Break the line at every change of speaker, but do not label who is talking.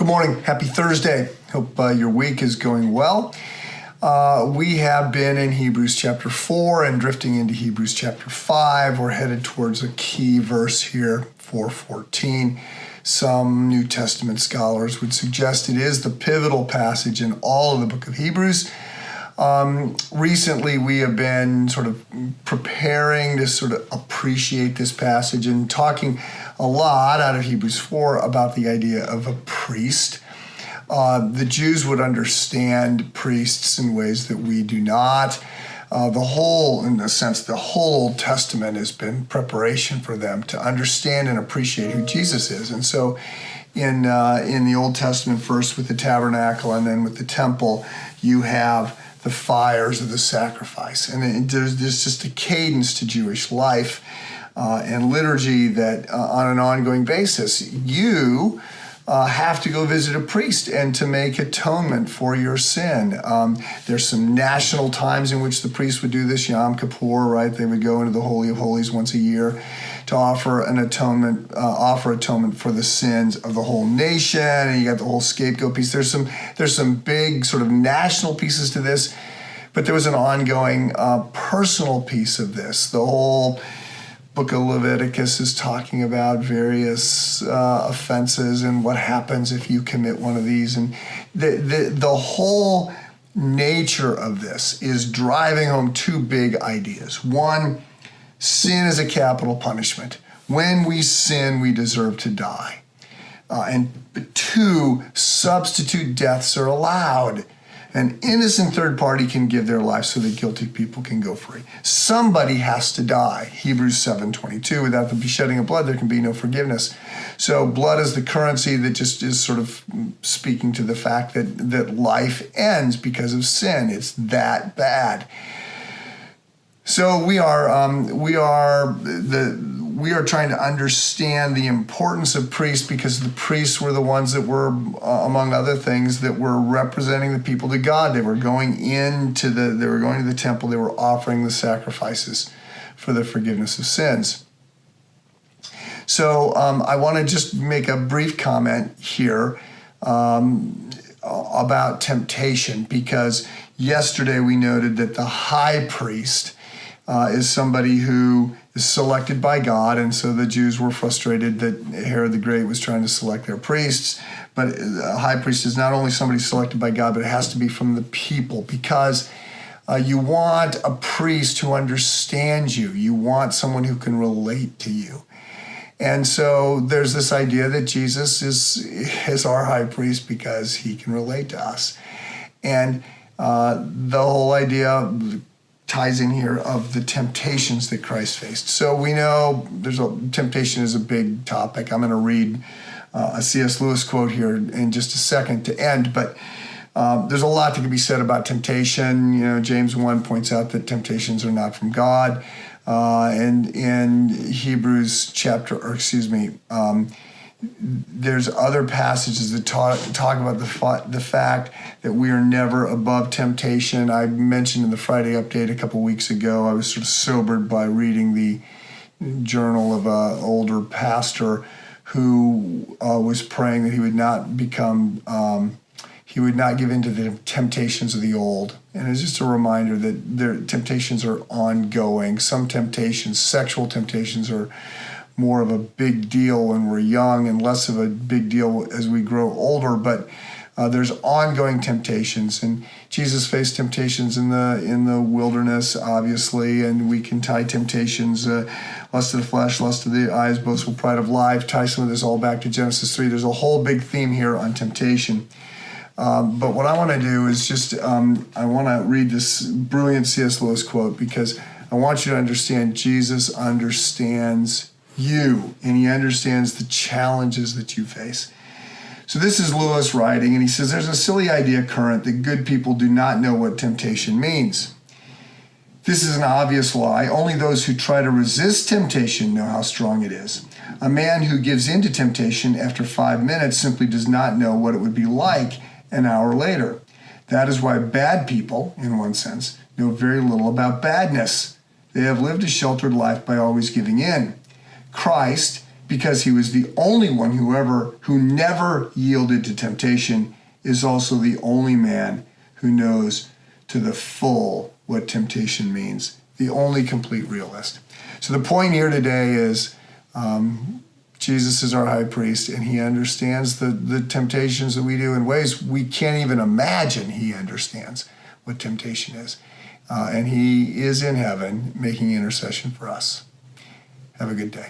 Good morning. Happy Thursday. Hope your week is going well. We have been in Hebrews chapter 4 and drifting into Hebrews chapter 5. We're headed towards a key verse here, 4:14. Some New Testament scholars would suggest it is the pivotal passage in all of the book of Hebrews. Recently, we have been sort of preparing to sort of appreciate this passage and talking a lot out of Hebrews 4 about the idea of a priest. The Jews would understand priests in ways that we do not. In a sense, the whole Old Testament has been preparation for them to understand and appreciate who Jesus is. And so in the Old Testament, first with the tabernacle and then with the temple, you have the fires of the sacrifice. And there's just a cadence to Jewish life and liturgy that on an ongoing basis, you have to go visit a priest and to make atonement for your sin. There's some national times in which the priest would do this, Yom Kippur, right? They would go into the Holy of Holies once a year to offer atonement for the sins of the whole nation, and you got the whole scapegoat piece. There's some big sort of national pieces to this, but there was an ongoing personal piece of this. The whole book of Leviticus is talking about various offenses and what happens if you commit one of these, and the whole nature of this is driving home two big ideas. One, sin is a capital punishment. When we sin, we deserve to die. And two, substitute deaths are allowed. An innocent third party can give their life so that guilty people can go free. Somebody has to die. Hebrews 7:22, without the shedding of blood, there can be no forgiveness. So blood is the currency that just is sort of speaking to the fact that life ends because of sin. It's that bad. So we are trying to understand the importance of priests, because the priests were the ones that were, among other things, that were representing the people to God. They were going to the temple. They were offering the sacrifices for the forgiveness of sins. So I want to just make a brief comment here about temptation, because yesterday we noted that the high priest is somebody who is selected by God, and so the Jews were frustrated that Herod the Great was trying to select their priests. But a high priest is not only somebody selected by God, but it has to be from the people, because you want a priest who understands you. You want someone who can relate to you. And so there's this idea that Jesus is our high priest because he can relate to us. And the whole idea ties in here of the temptations that Christ faced. So we know temptation is a big topic. I'm going to read a C.S. Lewis quote here in just a second to end, but there's a lot that can be said about temptation. James 1 points out that temptations are not from God. And in Hebrews there's other passages that talk about the fact that we are never above temptation. I mentioned in the Friday update a couple weeks ago, I was sort of sobered by reading the journal of an older pastor who was praying that he would not give in to the temptations of the old. And it's just a reminder that their temptations are ongoing. Some temptations, sexual temptations, are more of a big deal when we're young and less of a big deal as we grow older, but there's ongoing temptations, and Jesus faced temptations in the wilderness, obviously, and we can tie temptations, lust of the flesh, lust of the eyes, boastful pride of life, tie some of this all back to Genesis 3. There's a whole big theme here on temptation. But what I want to do is just, I want to read this brilliant C.S. Lewis quote, because I want you to understand Jesus understands you, and he understands the challenges that you face. So this is Lewis writing, and he says, there's a silly idea current that good people do not know what temptation means. This is an obvious lie. Only those who try to resist temptation know how strong it is. A man who gives in to temptation after 5 minutes simply does not know what it would be like an hour later. That is why bad people, in one sense, know very little about badness. They have lived a sheltered life by always giving in. Christ, because he was the only one who never yielded to temptation, is also the only man who knows to the full what temptation means, the only complete realist. So the point here today is Jesus is our high priest, and he understands the temptations that we do in ways we can't even imagine. He understands what temptation is. And he is in heaven making intercession for us. Have a good day.